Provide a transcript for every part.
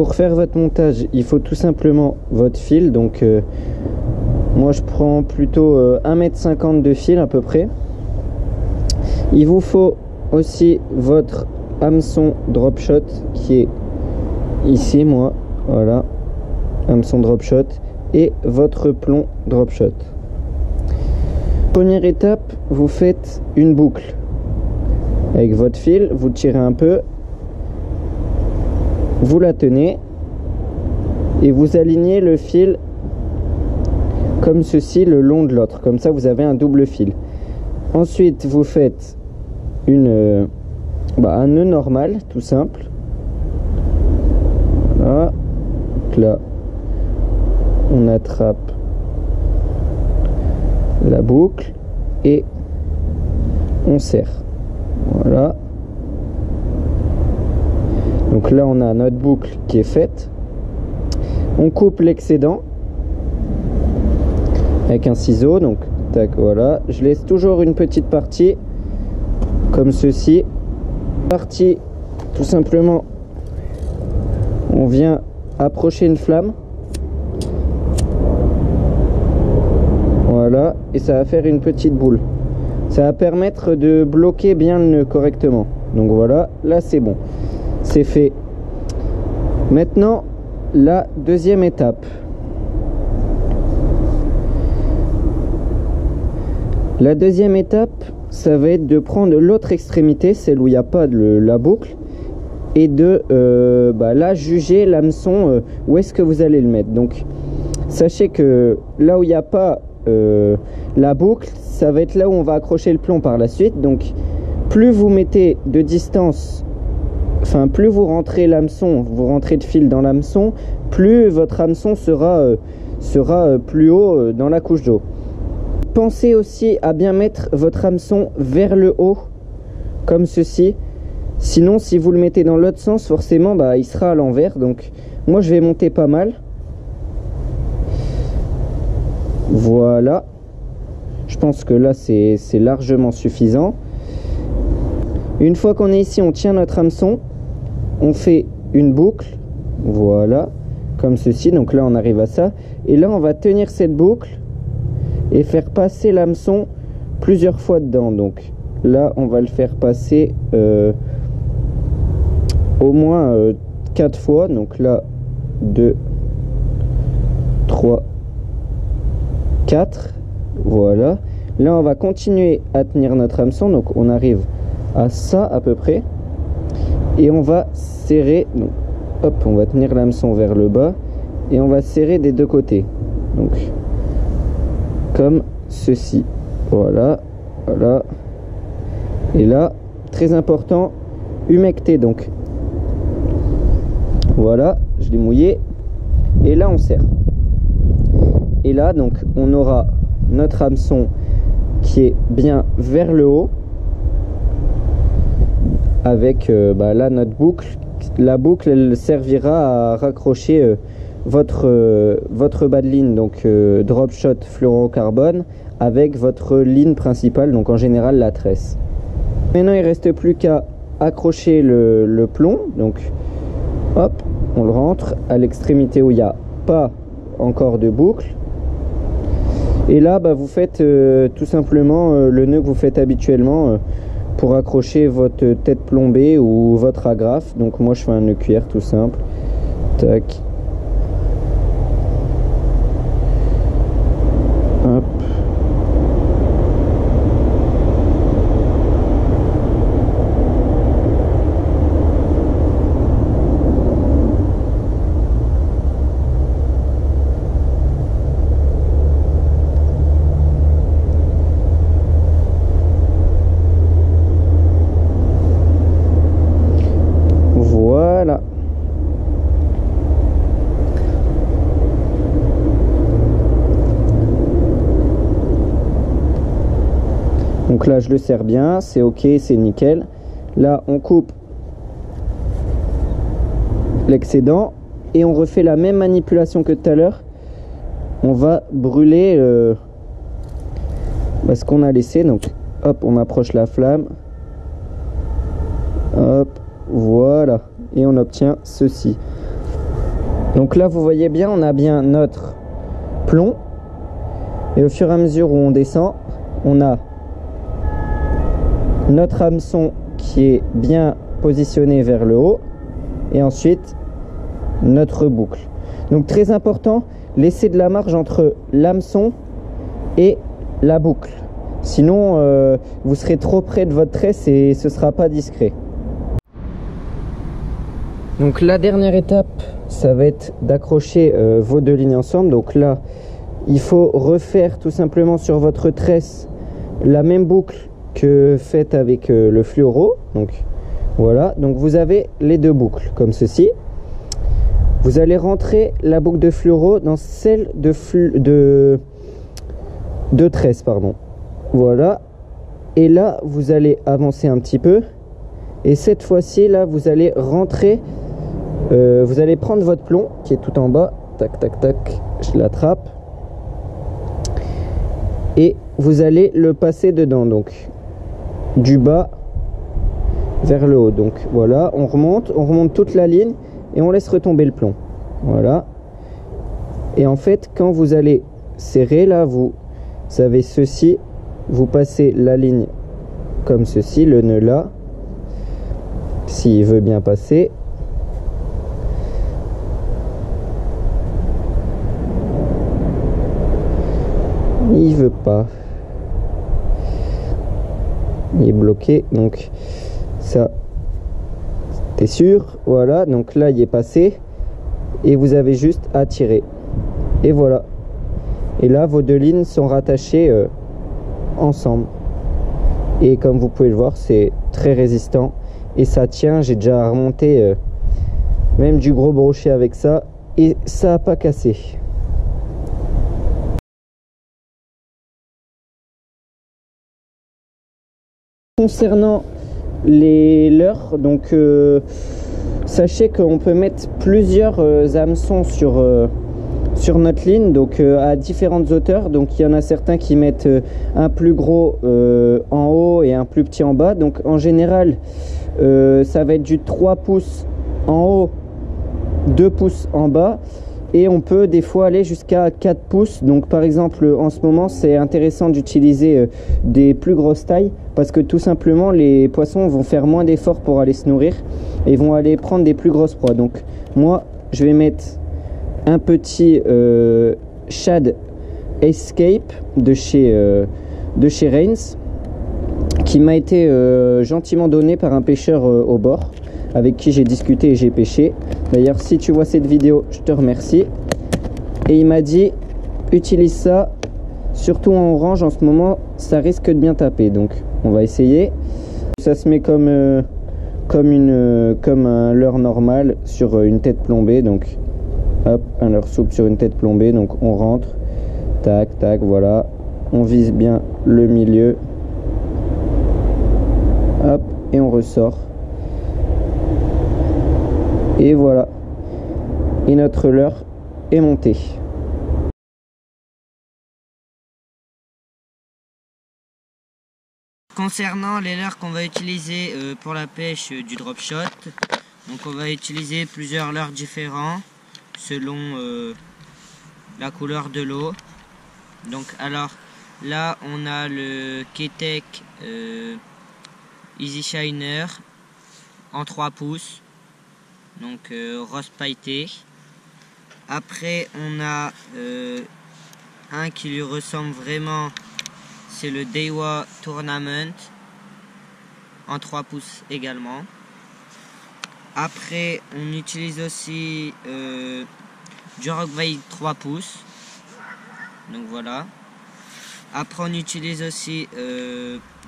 Pour faire votre montage, il faut tout simplement votre fil. Donc moi je prends plutôt 1,50 m de fil à peu près. Il vous faut aussi votre hameçon drop shot qui est ici, moi, voilà, hameçon drop shot, et votre plomb drop shot. Première étape, vous faites une boucle avec votre fil, vous tirez un peu, vous la tenez et vous alignez le fil comme ceci le long de l'autre, comme ça vous avez un double fil. Ensuite vous faites un nœud normal tout simple, voilà. Donc là on attrape la boucle et on serre, voilà. Donc là on a notre boucle qui est faite, on coupe l'excédent avec un ciseau, donc tac, voilà, je laisse toujours une petite partie comme ceci, partie tout simplement on vient approcher une flamme, voilà, et ça va faire une petite boule, ça va permettre de bloquer bien le nœud correctement. Donc voilà, là c'est bon, c'est fait. Maintenant la deuxième étape, ça va être de prendre l'autre extrémité, celle où il n'y a pas la boucle, et de là juger l'hameçon où est-ce que vous allez le mettre. Donc sachez que là où il n'y a pas la boucle, ça va être là où on va accrocher le plomb par la suite. Donc plus vous mettez de distance, enfin plus vous rentrez l'hameçon, vous rentrez de fil dans l'hameçon, plus votre hameçon sera plus haut dans la couche d'eau. Pensez aussi à bien mettre votre hameçon vers le haut comme ceci, sinon si vous le mettez dans l'autre sens forcément il sera à l'envers. Donc moi je vais monter pas mal, voilà, je pense que là c'est largement suffisant. Une fois qu'on est ici, on tient notre hameçon, on fait une boucle, voilà, comme ceci. Donc là on arrive à ça, et là on va tenir cette boucle et faire passer l'hameçon plusieurs fois dedans. Donc là on va le faire passer au moins 4 fois. Donc là 2, 3, 4, voilà. Là on va continuer à tenir notre hameçon, donc on arrive à ça à peu près, et on va serrer. Donc hop, on va tenir l'hameçon vers le bas et on va serrer des deux côtés, donc comme ceci, voilà, voilà. Et là très important, humecter, donc voilà, je l'ai mouillé, et là on serre, et là donc on aura notre hameçon qui est bien vers le haut avec là notre boucle. La boucle elle servira à raccrocher votre bas de ligne, donc drop shot fluorocarbone, avec votre ligne principale, donc en général la tresse. Maintenant il reste plus qu'à accrocher le plomb, donc hop, on le rentre à l'extrémité où il n'y a pas encore de boucle, et là vous faites tout simplement le nœud que vous faites habituellement pour accrocher votre tête plombée ou votre agrafe. Donc moi je fais un nœud cuir tout simple, tac, hop, voilà. Donc là je le serre bien, c'est ok, c'est nickel. Là on coupe l'excédent et on refait la même manipulation que tout à l'heure. On va brûler ce qu'on a laissé. Donc hop, on approche la flamme, hop, voilà, et on obtient ceci. Donc là vous voyez bien, on a bien notre plomb et au fur et à mesure où on descend, on a notre hameçon qui est bien positionné vers le haut et ensuite notre boucle. Donc très important, laissez de la marge entre l'hameçon et la boucle, sinon vous serez trop près de votre tresse et ce sera pas discret. Donc la dernière étape, ça va être d'accrocher vos deux lignes ensemble. Donc là il faut refaire tout simplement sur votre tresse la même boucle que faite avec le fluoro. Donc voilà, donc vous avez les deux boucles comme ceci. Vous allez rentrer la boucle de fluoro dans celle de tresse, pardon. Voilà, et là vous allez avancer un petit peu et cette fois-ci là vous allez rentrer, vous allez prendre votre plomb qui est tout en bas, tac tac tac, je l'attrape et vous allez le passer dedans, donc du bas vers le haut. Donc voilà, on remonte toute la ligne et on laisse retomber le plomb. Voilà, et en fait quand vous allez serrer là, vous avez ceci, vous passez la ligne comme ceci, le nœud là, s'il veut bien passer. Il veut pas, il est bloqué, donc ça, t'es sûr? Voilà, donc là il est passé et vous avez juste à tirer et voilà, et là vos deux lignes sont rattachées ensemble et comme vous pouvez le voir c'est très résistant et ça tient. J'ai déjà remonté même du gros brochet avec ça et ça n'a pas cassé. Concernant les leurres, donc sachez qu'on peut mettre plusieurs hameçons sur notre ligne, donc à différentes hauteurs. Donc il y en a certains qui mettent un plus gros en haut et un plus petit en bas. Donc en général ça va être du 3 pouces en haut, 2 pouces en bas, et on peut des fois aller jusqu'à 4 pouces. Donc par exemple en ce moment c'est intéressant d'utiliser des plus grosses tailles parce que tout simplement les poissons vont faire moins d'efforts pour aller se nourrir et vont aller prendre des plus grosses proies. Donc moi je vais mettre un petit Shad Escape de chez Rains qui m'a été gentiment donné par un pêcheur au bord avec qui j'ai discuté et j'ai pêché. D'ailleurs si tu vois cette vidéo je te remercie, et il m'a dit utilise ça surtout en orange en ce moment, ça risque de bien taper. Donc on va essayer. Ça se met comme un leurre normal sur une tête plombée. Donc hop, un leurre souple sur une tête plombée. Donc on rentre, tac tac, voilà, on vise bien le milieu, hop, et on ressort. Et voilà, et notre leurre est monté. Concernant les leurres qu'on va utiliser pour la pêche du drop shot, donc on va utiliser plusieurs leurres différents selon la couleur de l'eau. Donc alors là on a le Keitech Easy Shiner en 3 pouces, donc rose pailleté. Après on a un qui lui ressemble vraiment, c'est le Daiwa Tournament en 3 pouces également. Après on utilise aussi du Rock Vibe 3 pouces, donc voilà. Après on utilise aussi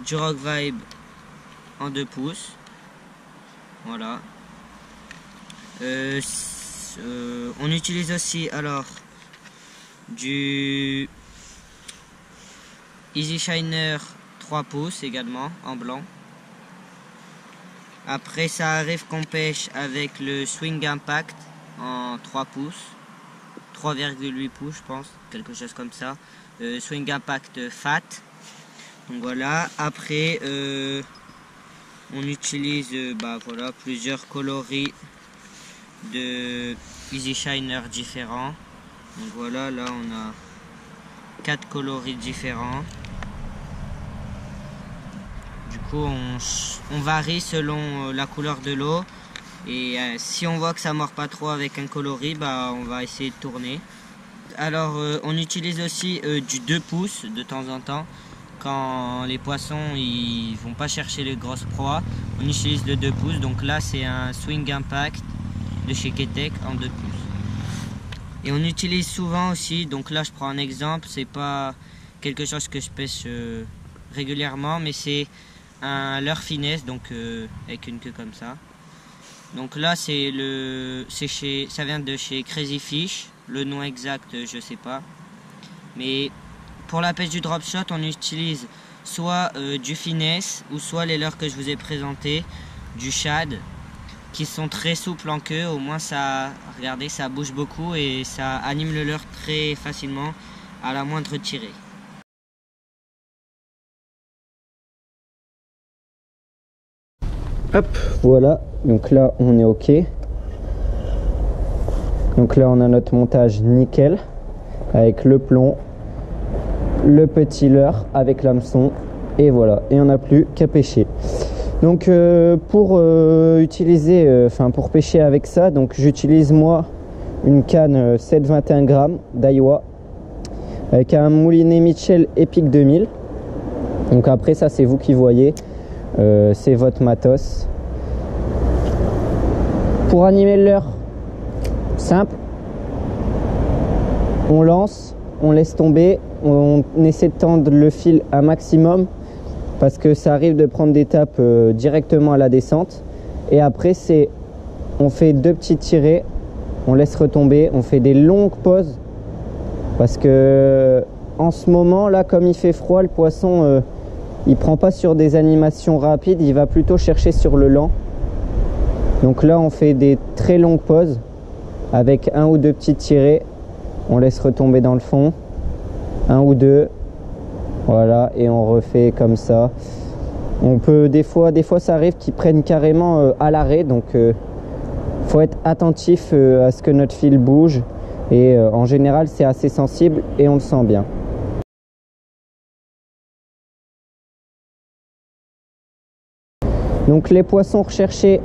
du Rock Vibe en 2 pouces, voilà. On utilise aussi alors du Easy Shiner 3 pouces également en blanc. Après ça arrive qu'on pêche avec le Swing Impact en 3 pouces, 3,8 pouces je pense, quelque chose comme ça. Swing Impact Fat. Donc voilà. Après on utilise voilà, plusieurs coloris de Easy Shiner différents. Donc voilà, là on a 4 coloris différents. Du coup on varie selon la couleur de l'eau. Et si on voit que ça mord pas trop avec un coloris, bah on va essayer de tourner. Alors on utilise aussi du 2 pouces de temps en temps. Quand les poissons ils vont pas chercher les grosses proies, on utilise le 2 pouces. Donc là c'est un Swing Impact de chez Keitech en 2 pouces. Et on utilise souvent aussi, donc là je prends un exemple, c'est pas quelque chose que je pêche régulièrement, mais c'est un leurre finesse, donc avec une queue comme ça. Donc là ça vient de chez Crazy Fish, le nom exact je sais pas. Mais pour la pêche du drop shot, on utilise soit du finesse ou soit les leurres que je vous ai présentés, du shad, qui sont très souples en queue. Au moins ça, regardez, ça bouge beaucoup et ça anime le leurre très facilement à la moindre tirée. Hop, voilà, donc là on est ok. Donc là on a notre montage nickel avec le plomb, le petit leurre avec l'hameçon et voilà, et on n'a plus qu'à pêcher. Donc pour pour pêcher avec ça, donc j'utilise moi une canne 7,21 grammes d'Aiwa avec un moulinet Mitchell Epic 2000. Donc après ça c'est vous qui voyez, c'est votre matos. Pour animer le leurre, simple, on lance, on laisse tomber, on essaie de tendre le fil un maximum parce que ça arrive de prendre des tapes directement à la descente. Et après on fait 2 petites tirées, on laisse retomber, on fait des longues pauses parce que en ce moment là, comme il fait froid, le poisson il prend pas sur des animations rapides, il va plutôt chercher sur le lent. Donc là on fait des très longues pauses avec 1 ou 2 petites tirées, on laisse retomber dans le fond, 1 ou 2, voilà, et on refait comme ça. On peut des fois ça arrive qu'ils prennent carrément à l'arrêt, donc faut être attentif à ce que notre fil bouge, et en général c'est assez sensible et on le sent bien. Donc les poissons recherchés,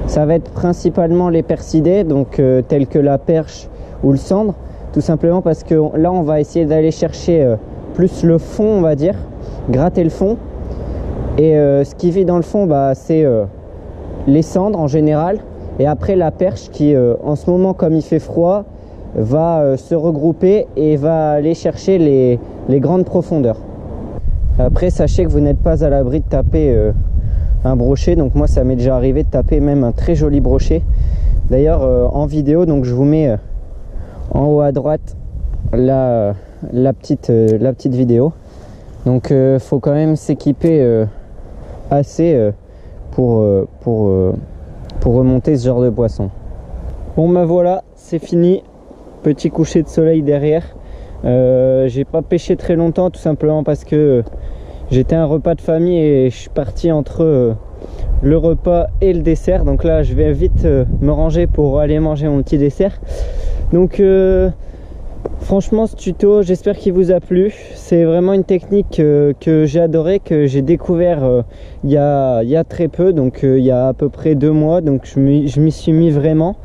ça va être principalement les percidés, donc tels que la perche ou le cendre, tout simplement parce que là on va essayer d'aller chercher plus le fond, on va dire, gratter le fond. Et ce qui vit dans le fond, bah, c'est les cendres en général, et après la perche qui en ce moment, comme il fait froid, va se regrouper et va aller chercher les grandes profondeurs. Après sachez que vous n'êtes pas à l'abri de taper un brochet, donc moi ça m'est déjà arrivé de taper même un très joli brochet. D'ailleurs en vidéo, donc je vous mets en haut à droite la petite vidéo. Donc faut quand même s'équiper assez pour remonter ce genre de poisson. Bon ben voilà, c'est fini, petit coucher de soleil derrière. J'ai pas pêché très longtemps, tout simplement parce que j'étais à un repas de famille et je suis parti entre le repas et le dessert. Donc là je vais vite me ranger pour aller manger mon petit dessert. Donc franchement ce tuto, j'espère qu'il vous a plu. C'est vraiment une technique que j'ai adoré, que j'ai découvert il y a très peu, donc il y a à peu près 2 mois. Donc je m'y suis mis vraiment.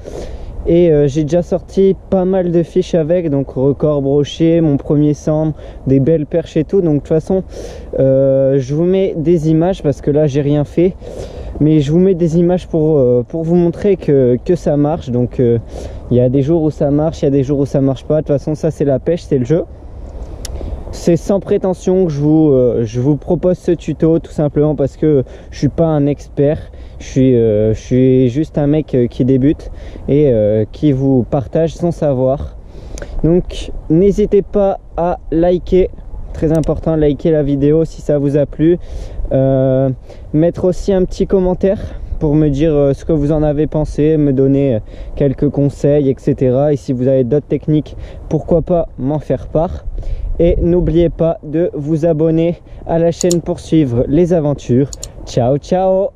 Et j'ai déjà sorti pas mal de fiches avec, donc record brochet, mon premier cendre, des belles perches et tout. Donc de toute façon je vous mets des images parce que là j'ai rien fait, mais je vous mets des images pour vous montrer que ça marche. Donc il y a des jours où ça marche, il y a des jours où ça marche pas. De toute façon ça c'est la pêche, c'est le jeu. C'est sans prétention que je vous propose ce tuto, tout simplement parce que je suis pas un expert. Je suis juste un mec qui débute et qui vous partage son savoir. Donc n'hésitez pas à liker, très important, liker la vidéo si ça vous a plu. Mettre aussi un petit commentaire pour me dire ce que vous en avez pensé, me donner quelques conseils, etc. Et si vous avez d'autres techniques, pourquoi pas m'en faire part. Et n'oubliez pas de vous abonner à la chaîne pour suivre les aventures. Ciao ciao.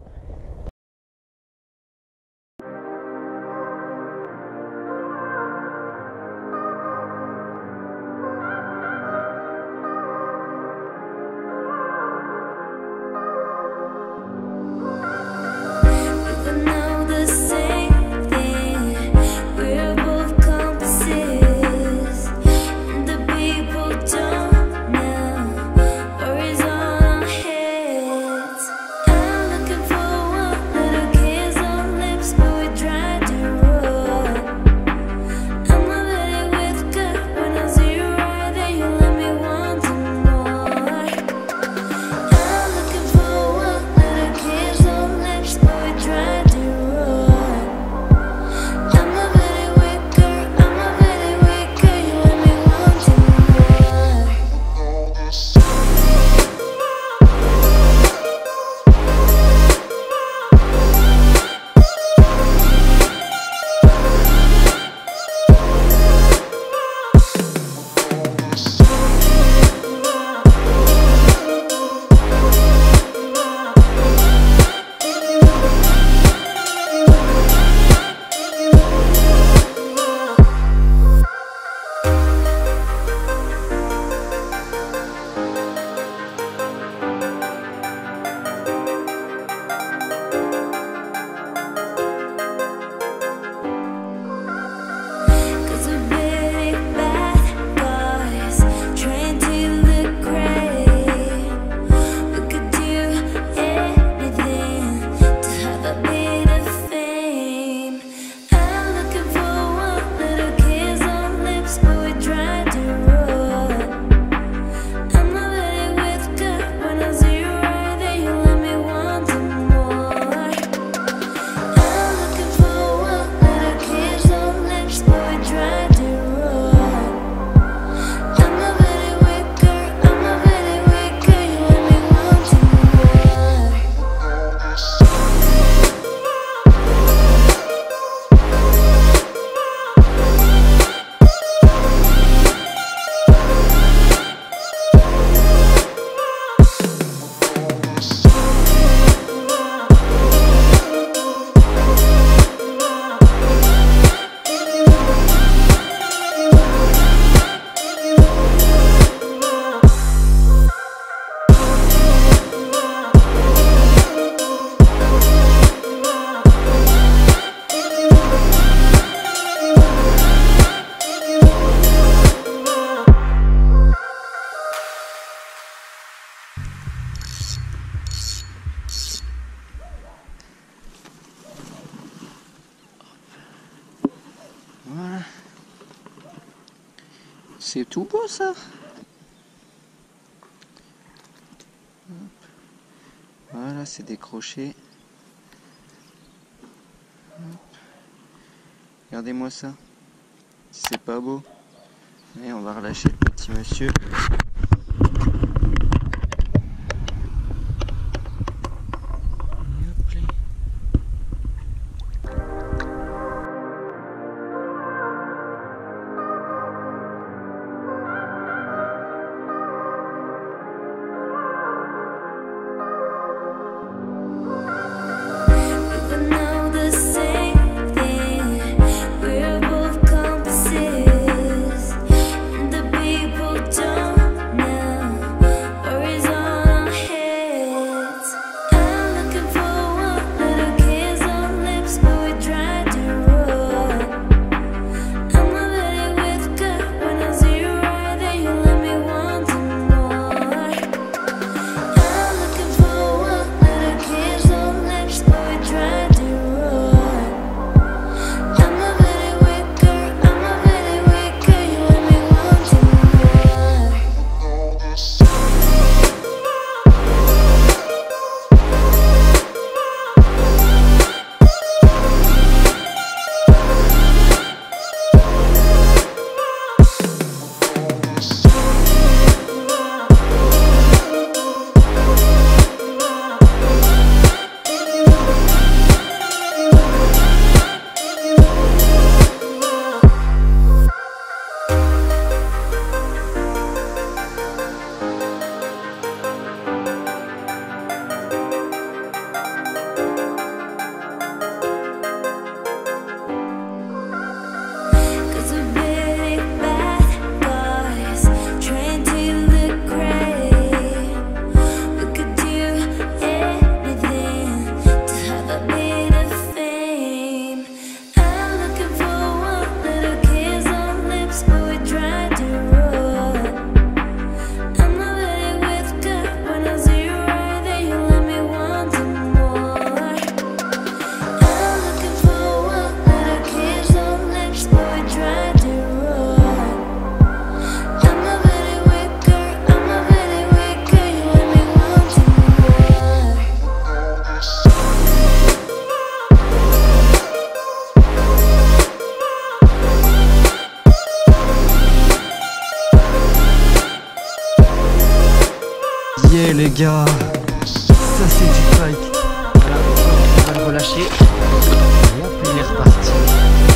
c'est tout beau ça. Voilà, c'est décroché. Regardez-moi ça. C'est pas beau. Et on va relâcher le petit monsieur. Yeah les gars, ça c'est du bike. Voilà, on va le relâcher. Et hop, il est reparti.